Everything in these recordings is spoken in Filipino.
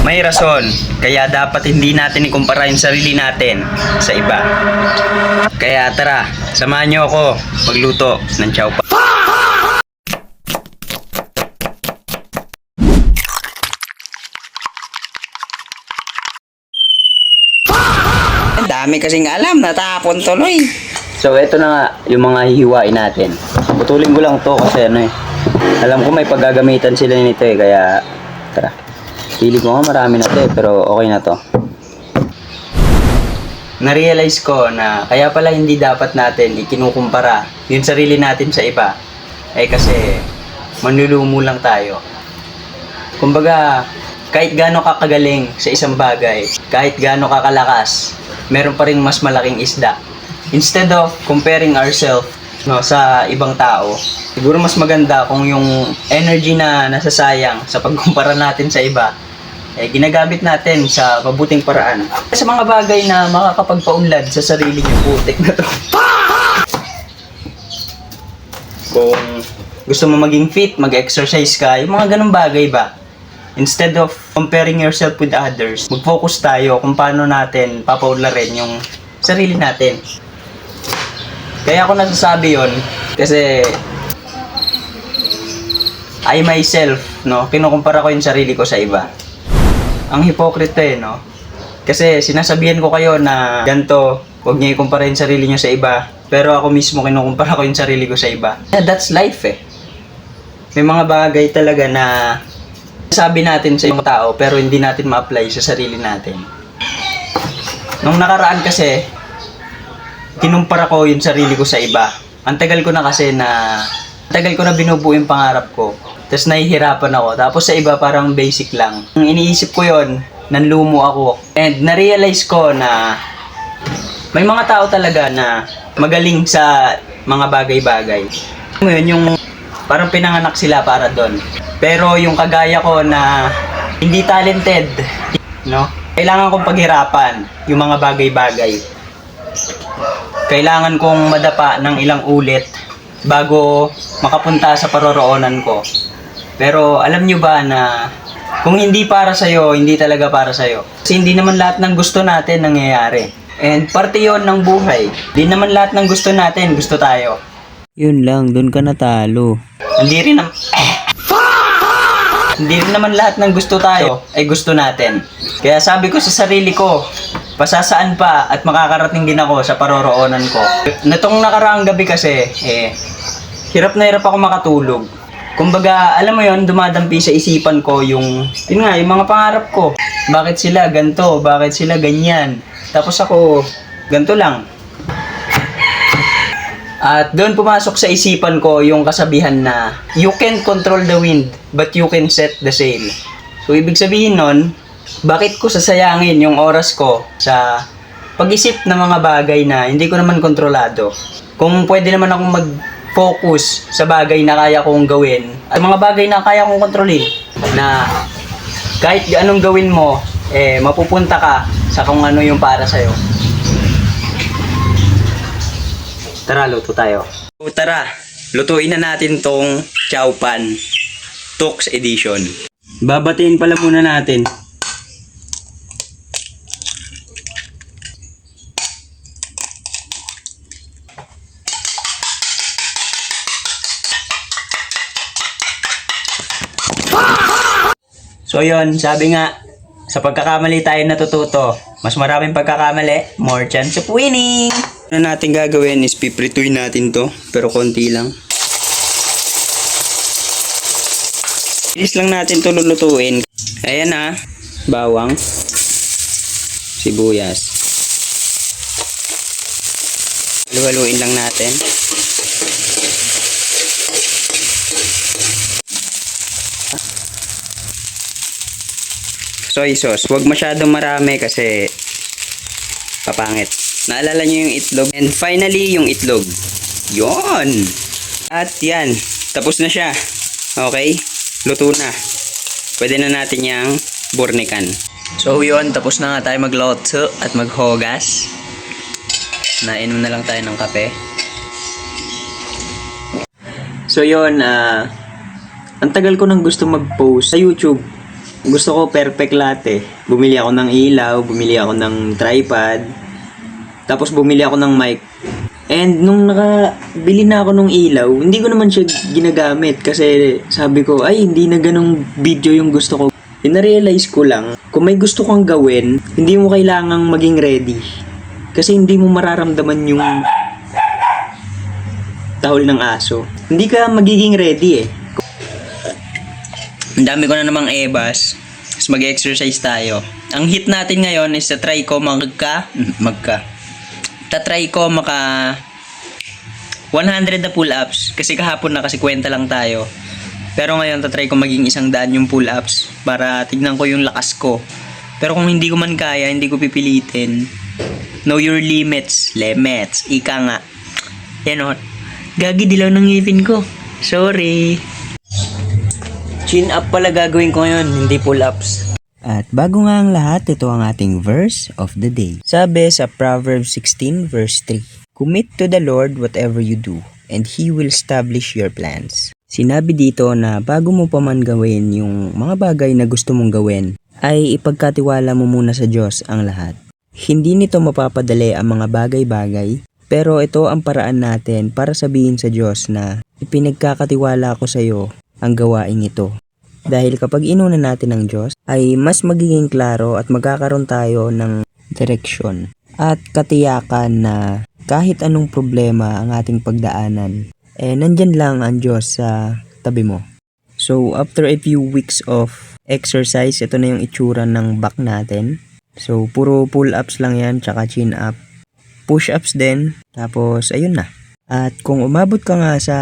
May rason, kaya dapat hindi natin ikumpara yung sarili natin sa iba. Kaya tara, samahan niyo ako magluto ng chow pan. Ang dami kasing alam, natapon tuloy. So eto na nga yung mga hihiwain natin. Putulin ko lang to kasi alam ko may paggagamitan sila nito kaya tara. Pili ko nga marami na to pero okay na to. Na-realize ko na kaya pala hindi dapat natin ikinukumpara yung sarili natin sa iba. Kasi manlulumo lang tayo. Kumbaga, kahit gaano kakagaling sa isang bagay, kahit gaano kakalakas, meron pa rin mas malaking isda. Instead of comparing ourselves sa ibang tao, siguro mas maganda kung yung energy na nasasayang sa pagkumpara natin sa iba, ginagamit natin sa mabuting paraan. Sa mga bagay na makakapagpaunlad sa sarili niyo, putik na to. Kung gusto mo maging fit, mag-exercise ka, yung mga ganung bagay ba? Instead of comparing yourself with others, mag-focus tayo kung paano natin papaunlarin yung sarili natin. Kaya ako nasasabi yon kasi I myself, kinukumpara ko yung sarili ko sa iba. Ang hypocrite kasi sinasabihan ko kayo na ganito, huwag niyo ikumpara yung sarili niyo sa iba, pero ako mismo kinukumpara ko yung sarili ko sa iba. That's life May mga bagay talaga na sabi natin sa ibang tao pero hindi natin ma-apply sa sarili natin. Nung nakaraan kasi, kinumpara ko yung sarili ko sa iba. Ang tagal ko na binubuo yung pangarap ko. Tapos nahihirapan ako. Tapos sa iba parang basic lang. Ang iniisip ko yon, nanlumo ako. And na-realize ko na may mga tao talaga na magaling sa mga bagay-bagay. Ngayon yung parang pinanganak sila para doon. Pero yung kagaya ko na hindi talented, kailangan kong paghirapan yung mga bagay-bagay. Kailangan kong madapa ng ilang ulit bago makapunta sa paroroonan ko. Pero alam nyo ba na kung hindi para sa'yo, hindi talaga para sa'yo. Kasi hindi naman lahat ng gusto natin nangyayari. And parte yon ng buhay. Hindi naman lahat ng gusto natin, gusto tayo. Yun lang, dun ka natalo. Hindi rin naman lahat ng gusto tayo ay gusto natin. Kaya sabi ko sa sarili ko, pasasaan pa at makakarating din ako sa paroroonan ko. Natong nakaraang gabi kasi, hirap na hirap ako makatulog. Kumbaga, alam mo yon, dumadampi sa isipan ko yung mga pangarap ko. Bakit sila ganto? Bakit sila ganyan? Tapos ako, ganto lang. At doon pumasok sa isipan ko yung kasabihan na you can control the wind, but you can set the sail. So, ibig sabihin nun, bakit ko sasayangin yung oras ko sa pag-isip ng mga bagay na hindi ko naman kontrolado? Kung pwede naman akong mag-focus sa bagay na kaya kong gawin at mga bagay na kaya kong kontrolin, na kahit anong gawin mo, mapupunta ka sa kung ano yung para sa'yo. Tara, luto tayo. So, tara, lutuin na natin tong chow pan Tux Edition. Babatiin pala muna natin. So yun, sabi nga, sa pagkakamali tayo natututo. Mas maraming pagkakamali, more chance of winning. Ano natin gagawin is piprituin natin to, pero konti lang. Bilis lang natin to lulutuin. Ayan bawang, sibuyas. Halu-haluin lang natin. Soy sauce. Huwag masyadong marami kasi papangit. Naalala nyo yung itlog? And finally, yung itlog. Yon. At yan. Tapos na siya. Okay? Luto na. Pwede na natin yung burnikan. So yun. Tapos na nga tayo magluto at maghugas. Nainom na lang tayo ng kape. So yun. Ang tagal ko nang gusto mag-post sa YouTube. Gusto ko perfect lahat eh. Bumili ako ng ilaw, bumili ako ng tripod, tapos bumili ako ng mic. And nung nakabili na ako ng ilaw, hindi ko naman siya ginagamit kasi sabi ko, ay hindi na ganong video yung gusto ko. Na-realize ko lang, kung may gusto kang gawin, hindi mo kailangang maging ready. Kasi hindi mo mararamdaman yung tahol ng aso. Hindi ka magiging ready eh. Ang dami ko na namang ebas. Tapos mag-exercise tayo. Ang hit natin ngayon is try ko tatry ko maka 100 na pull-ups. Kasi kahapon na kasi kwenta lang tayo. Pero ngayon tatry ko maging 100 yung pull-ups para tignan ko yung lakas ko. Pero kung hindi ko man kaya, hindi ko pipilitin. Know your limits. Limits. Ika nga. Yan o. Gagi, dilaw ng ngipin ko. Sorry. Chin up pala gagawin ko ngayon, hindi pull-ups. At bago nga ang lahat, ito ang ating verse of the day. Sabi sa Proverbs 16 verse 3, "Commit to the Lord whatever you do, and He will establish your plans." Sinabi dito na bago mo pa man gawin yung mga bagay na gusto mong gawin, ay ipagkatiwala mo muna sa Diyos ang lahat. Hindi nito mapapadali ang mga bagay-bagay, pero ito ang paraan natin para sabihin sa Diyos na ipinagkakatiwala ko sa iyo ang gawaing ito. Dahil kapag inuna natin ng Diyos, ay mas magiging klaro at magkakaroon tayo ng direksyon at katiyakan na kahit anong problema ang ating pagdaanan, nandyan lang ang Diyos sa tabi mo. So, after a few weeks of exercise, ito na yung itsura ng back natin. So, puro pull-ups lang yan, tsaka chin-up. Push-ups din, tapos ayun na. At kung umabot ka nga sa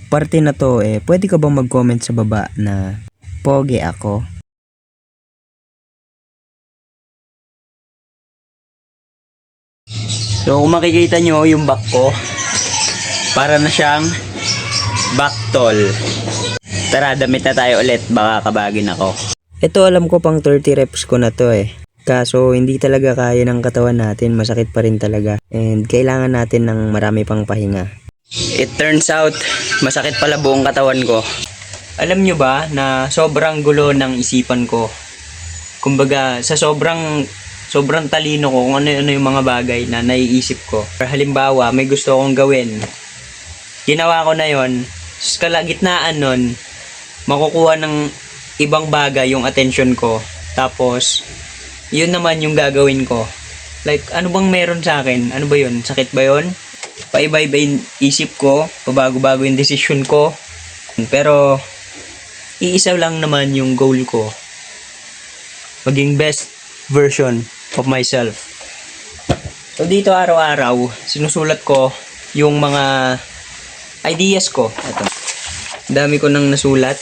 parte na to, pwede ka bang mag-comment sa baba na pogi ako? So kung makikita nyo yung back ko, para na siyang back tall. Tara, damit na tayo ulit, baka kabagin ako. Ito alam ko pang 30 reps ko na to Kaso hindi talaga kaya ng katawan natin, masakit pa rin talaga. And kailangan natin ng marami pang pahinga. It turns out, masakit pala buong katawan ko. Alam nyo ba na sobrang gulo ng isipan ko? Kumbaga, sa sobrang talino ko kung ano-ano yung mga bagay na naiisip ko. Halimbawa, may gusto akong gawin. Ginawa ko na yon. Sa kalagitnaan nun, makukuha ng ibang bagay yung attention ko. Tapos, yun naman yung gagawin ko. Like, ano bang meron sa akin? Ano ba yun? Sakit ba yun? Paiba-iba yung isip ko, pabago-bago yung decision ko. Pero, iisa lang naman yung goal ko. Maging best version of myself. So, dito araw-araw, sinusulat ko yung mga ideas ko. Ito. Dami ko nang nasulat.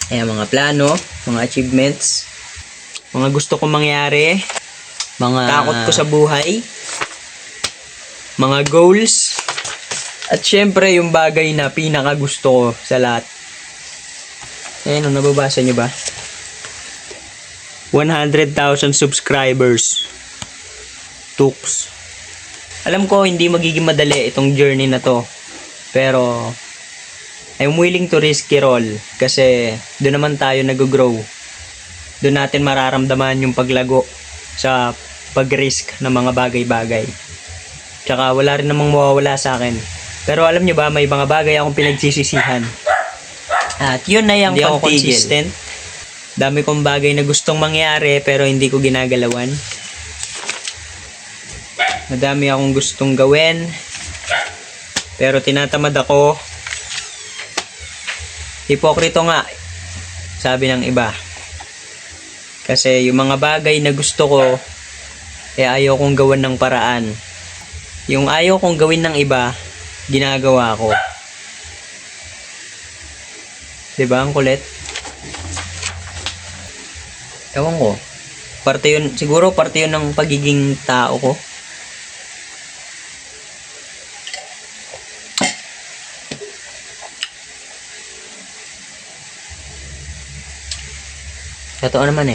Ayan, mga plano, mga achievements, mga gusto kong mangyari, mga takot ko sa buhay, mga goals, at syempre yung bagay na pinaka gusto ko sa lahat. Ayan, nababasa nyo ba? 100,000 subscribers. Tuks. Alam ko hindi magiging madali itong journey na to. Pero I'm willing to risk it all kasi doon naman tayo nag-grow. Doon natin mararamdaman yung paglago sa pag-risk ng mga bagay-bagay. Tsaka wala rin namang mawawala sa akin. Pero alam nyo ba, may mga bagay akong pinagsisisihan. At yun na yung consistent. Dami kong bagay na gustong mangyari pero hindi ko ginagalawan. Madami akong gustong gawin pero tinatamad ako. Hipokrito nga, sabi ng iba. Kasi yung mga bagay na gusto ko, ayaw kong gawan ng paraan. Yung ayaw kong gawin ng iba, ginagawa ko. Diba ang kulit? Ewan ko. Parte yun, siguro parte yun ng pagiging tao ko. Totoo naman